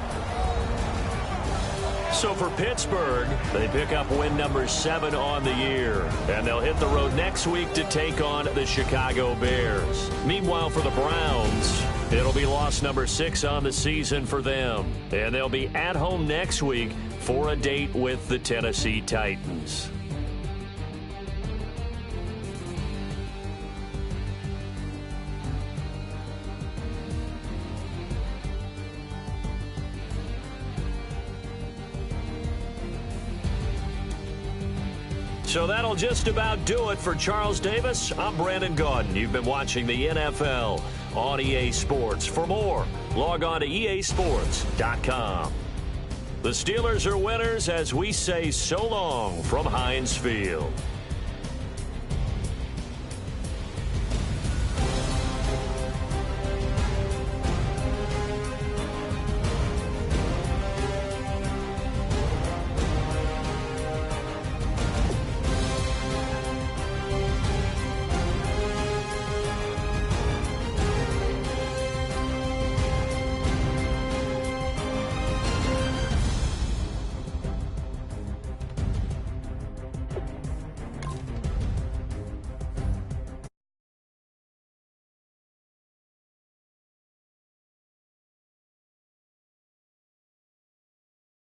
So for Pittsburgh, they pick up win number 7 on the year. And they'll hit the road next week to take on the Chicago Bears. Meanwhile, for the Browns, it'll be loss number 6 on the season for them. And they'll be at home next week for a date with the Tennessee Titans. So that'll just about do it for Charles Davis. I'm Brandon Gaudin. You've been watching the NFL on EA Sports. For more, log on to easports.com. The Steelers are winners as we say so long from Heinz Field.